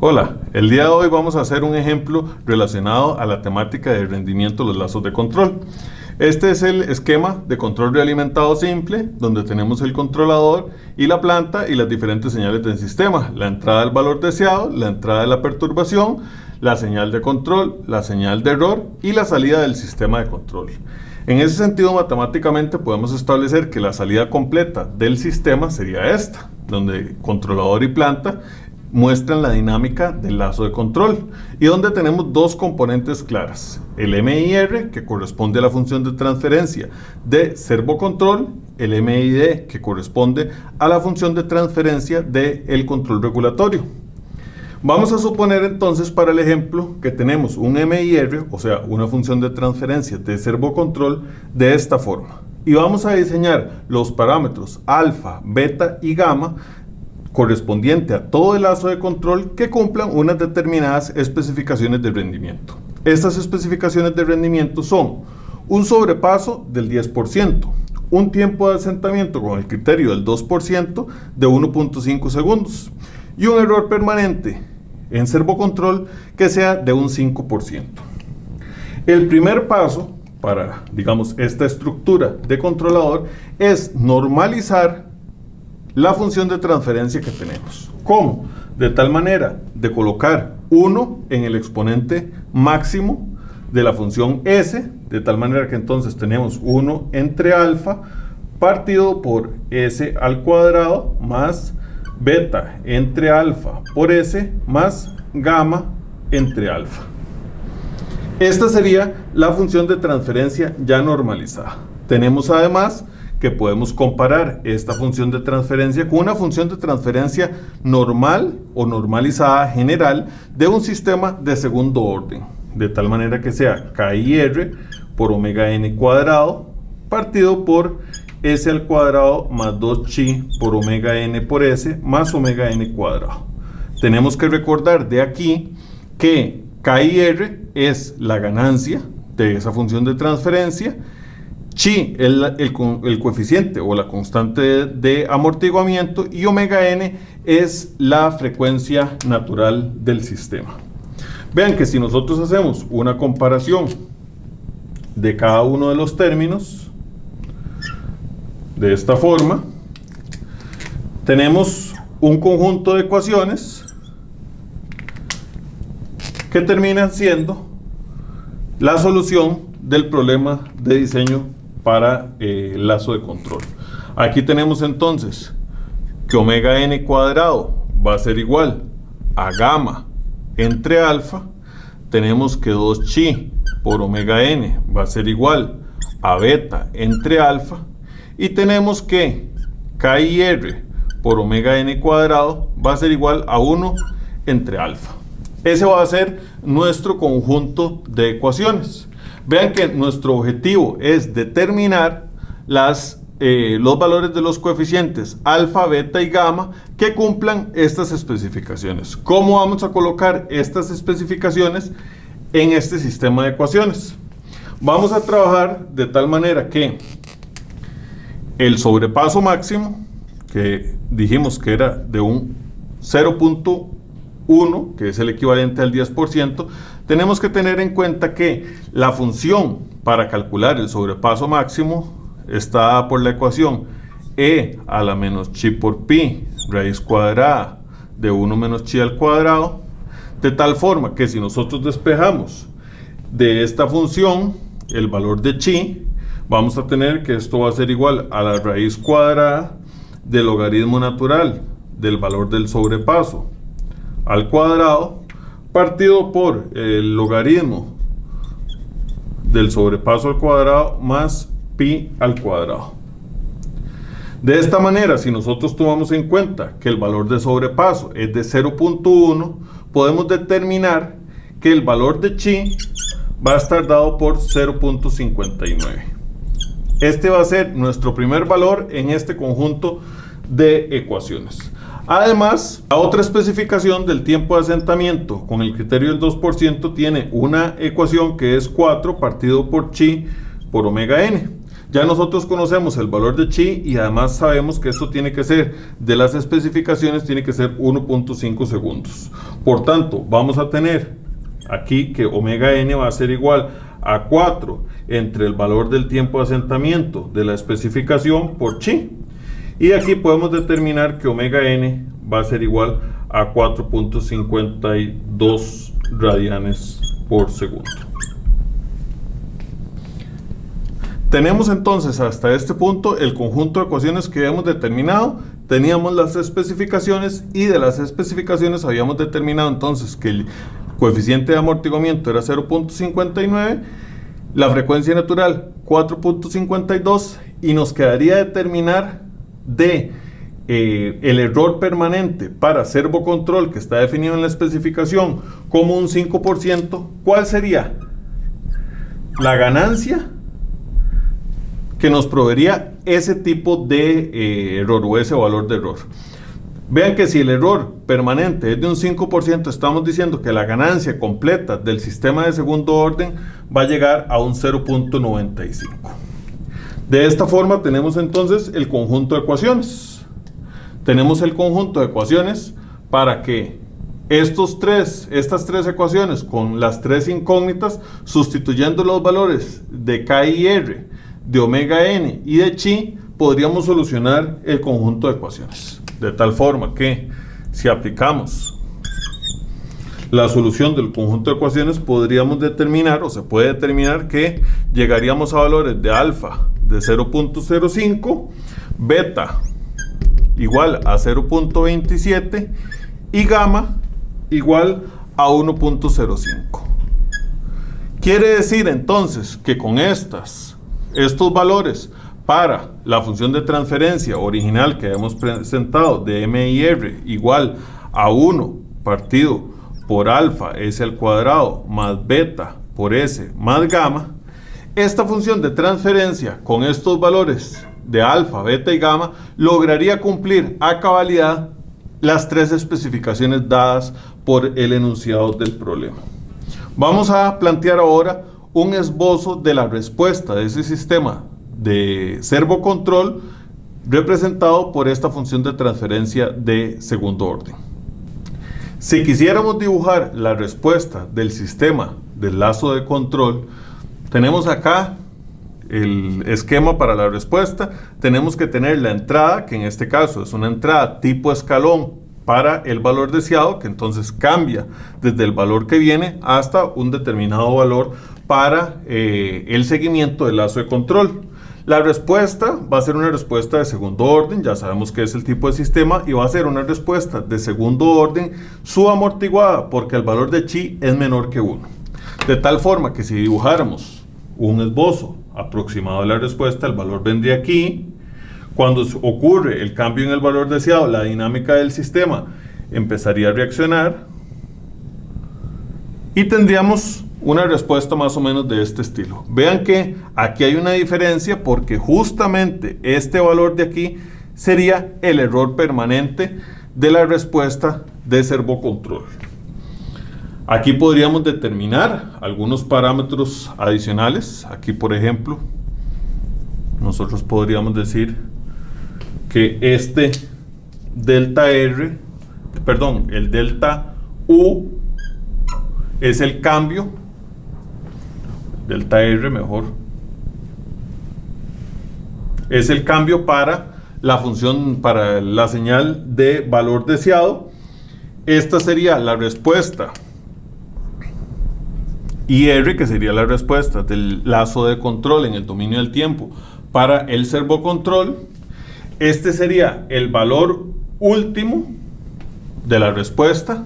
Hola, el día de hoy vamos a hacer un ejemplo relacionado a la temática de rendimiento de los lazos de control. Este es el esquema de control realimentado simple, donde tenemos el controlador y la planta y las diferentes señales del sistema. La entrada del valor deseado, la entrada de la perturbación, la señal de control, la señal de error y la salida del sistema de control. En ese sentido, matemáticamente podemos establecer que la salida completa del sistema sería esta, donde controlador y planta muestran la dinámica del lazo de control y donde tenemos dos componentes claras: el MIR, que corresponde a la función de transferencia de servocontrol, el MID, que corresponde a la función de transferencia del control regulatorio. Vamos a suponer entonces para el ejemplo que tenemos un MIR, o sea, una función de transferencia de servocontrol de esta forma, y vamos a diseñar los parámetros alfa, beta y gamma correspondiente a todo el lazo de control que cumplan unas determinadas especificaciones de rendimiento. Estas especificaciones de rendimiento son un sobrepaso del 10%, un tiempo de asentamiento con el criterio del 2% de 1.5 segundos y un error permanente en servocontrol que sea de un 5%. El primer paso para, digamos, esta estructura de controlador es normalizar la función de transferencia que tenemos. ¿Cómo? De tal manera de colocar 1 en el exponente máximo de la función S, de tal manera que entonces tenemos 1 entre alfa partido por S al cuadrado más beta entre alfa por S más gamma entre alfa. Esta sería la función de transferencia ya normalizada. Tenemos además que podemos comparar esta función de transferencia con una función de transferencia normal o normalizada general de un sistema de segundo orden, de tal manera que sea KIR por omega n cuadrado partido por S al cuadrado más 2chi por omega n por S más omega n cuadrado. Tenemos que recordar de aquí que KIR es la ganancia de esa función de transferencia, chi es el coeficiente o la constante de amortiguamiento y omega n es la frecuencia natural del sistema. Vean que si nosotros hacemos una comparación de cada uno de los términos de esta forma, tenemos un conjunto de ecuaciones que terminan siendo la solución del problema de diseño para el lazo de control. Aquí tenemos entonces que omega n cuadrado va a ser igual a gamma entre alfa. Tenemos que 2chi por omega n va a ser igual a beta entre alfa. Y tenemos que KIR por omega n cuadrado va a ser igual a 1 entre alfa. Ese va a ser nuestro conjunto de ecuaciones. Vean que nuestro objetivo es determinar los valores de los coeficientes alfa, beta y gamma que cumplan estas especificaciones. ¿Cómo vamos a colocar estas especificaciones en este sistema de ecuaciones? Vamos a trabajar de tal manera que el sobrepaso máximo, que dijimos que era de un 0.1, que es el equivalente al 10%, tenemos que tener en cuenta que la función para calcular el sobrepaso máximo está dada por la ecuación e a la menos chi por pi raíz cuadrada de 1 menos chi al cuadrado, de tal forma que si nosotros despejamos de esta función el valor de chi, vamos a tener que esto va a ser igual a la raíz cuadrada del logaritmo natural del valor del sobrepaso al cuadrado partido por el logaritmo del sobrepaso al cuadrado más pi al cuadrado. De esta manera, si nosotros tomamos en cuenta que el valor de sobrepaso es de 0.1, podemos determinar que el valor de chi va a estar dado por 0.59. Este va a ser nuestro primer valor en este conjunto de ecuaciones. Además, la otra especificación del tiempo de asentamiento con el criterio del 2% tiene una ecuación que es 4 partido por chi por omega n. Ya nosotros conocemos el valor de chi y además sabemos que esto tiene que ser, de las especificaciones, tiene que ser 1.5 segundos. Por tanto, vamos a tener aquí que omega n va a ser igual a 4 entre el valor del tiempo de asentamiento de la especificación por chi. Y aquí podemos determinar que omega n va a ser igual a 4.52 radianes por segundo. Tenemos entonces hasta este punto el conjunto de ecuaciones que habíamos determinado. Teníamos las especificaciones y de las especificaciones habíamos determinado entonces que el coeficiente de amortiguamiento era 0.59, la frecuencia natural 4.52 y nos quedaría determinar de el error permanente para servocontrol que está definido en la especificación como un 5%. ¿Cuál sería la ganancia que nos proveería ese tipo de error o ese valor de error? Vean que si el error permanente es de un 5%, estamos diciendo que la ganancia completa del sistema de segundo orden va a llegar a un 0.95. De esta forma tenemos entonces el conjunto de ecuaciones. Tenemos el conjunto de ecuaciones para que estas tres ecuaciones con las tres incógnitas, sustituyendo los valores de K y R, de omega n y de chi, podríamos solucionar el conjunto de ecuaciones. De tal forma que si aplicamos la solución del conjunto de ecuaciones, podríamos determinar, o se puede determinar, que llegaríamos a valores de alfa de 0.05, beta igual a 0.27 y gamma igual a 1.05. Quiere decir entonces que con estos valores para la función de transferencia original que hemos presentado de m y r igual a 1 partido por alfa s al cuadrado más beta por s más gamma, esta función de transferencia con estos valores de alfa, beta y gamma lograría cumplir a cabalidad las tres especificaciones dadas por el enunciado del problema. Vamos a plantear ahora un esbozo de la respuesta de ese sistema de servocontrol representado por esta función de transferencia de segundo orden. Si quisiéramos dibujar la respuesta del sistema del lazo de control, tenemos acá el esquema para la respuesta. Tenemos que tener la entrada, que en este caso es una entrada tipo escalón para el valor deseado, que entonces cambia desde el valor que viene hasta un determinado valor para el seguimiento del lazo de control. La respuesta va a ser una respuesta de segundo orden, ya sabemos que es el tipo de sistema, y va a ser una respuesta de segundo orden subamortiguada porque el valor de chi es menor que 1. De tal forma que si dibujáramos un esbozo aproximado de la respuesta, el valor vendría aquí. Cuando ocurre el cambio en el valor deseado, la dinámica del sistema empezaría a reaccionar y tendríamos una respuesta más o menos de este estilo. Vean que aquí hay una diferencia porque justamente este valor de aquí sería el error permanente de la respuesta de servocontrol. Aquí podríamos determinar algunos parámetros adicionales. Aquí, por ejemplo, nosotros podríamos decir que este delta R, el delta U es el cambio, delta R mejor, es el cambio para la función, para la señal de valor deseado. Esta sería la respuesta y R, que sería la respuesta del lazo de control en el dominio del tiempo para el servocontrol. Este sería el valor último de la respuesta.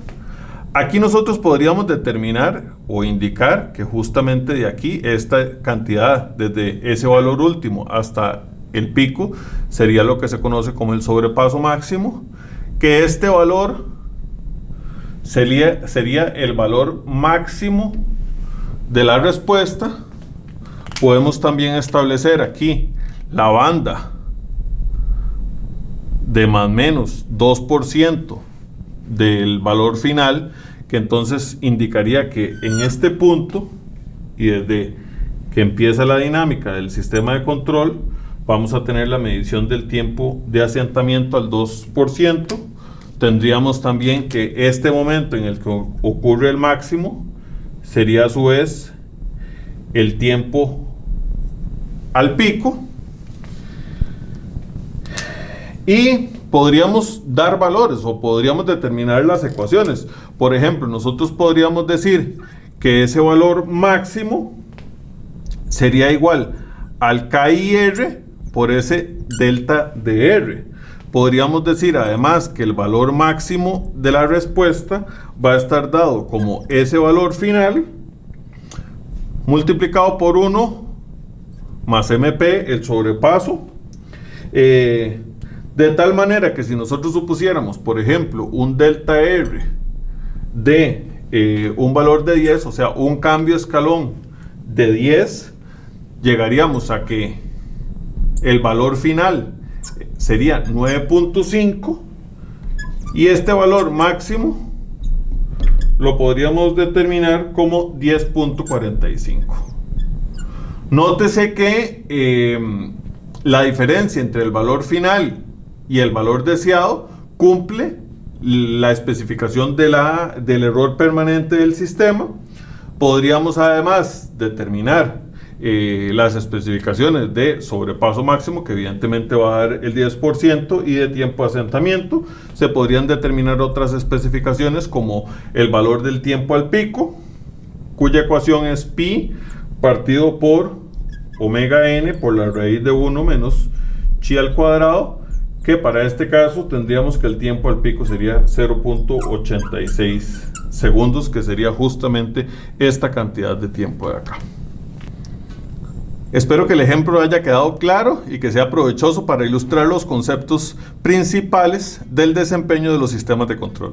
Aquí nosotros podríamos determinar o indicar que justamente de aquí, esta cantidad, desde ese valor último hasta el pico, sería lo que se conoce como el sobrepaso máximo, que este valor sería el valor máximo de la respuesta. Podemos también establecer aquí la banda de más o menos 2% del valor final, que entonces indicaría que en este punto y desde que empieza la dinámica del sistema de control, vamos a tener la medición del tiempo de asentamiento al 2%. Tendríamos también que este momento en el que ocurre el máximo sería a su vez el tiempo al pico. Y podríamos dar valores o podríamos determinar las ecuaciones. Por ejemplo, nosotros podríamos decir que ese valor máximo sería igual al KIR por ese delta de R. Podríamos decir además que el valor máximo de la respuesta va a estar dado como ese valor final multiplicado por 1 más MP, el sobrepaso, de tal manera que si nosotros supusiéramos, por ejemplo, un delta R de un valor de 10, o sea, un cambio escalón de 10, llegaríamos a que el valor final sería 9.5 y este valor máximo lo podríamos determinar como 10.45. Nótese que la diferencia entre el valor final y el valor deseado cumple la especificación del error permanente del sistema. Podríamos además determinar las especificaciones de sobrepaso máximo, que evidentemente va a dar el 10%, y de tiempo de asentamiento. Se podrían determinar otras especificaciones como el valor del tiempo al pico, cuya ecuación es pi partido por omega n por la raíz de 1 menos chi al cuadrado, que para este caso tendríamos que el tiempo al pico sería 0.86 segundos, que sería justamente esta cantidad de tiempo de acá. Espero que el ejemplo haya quedado claro y que sea provechoso para ilustrar los conceptos principales del desempeño de los sistemas de control.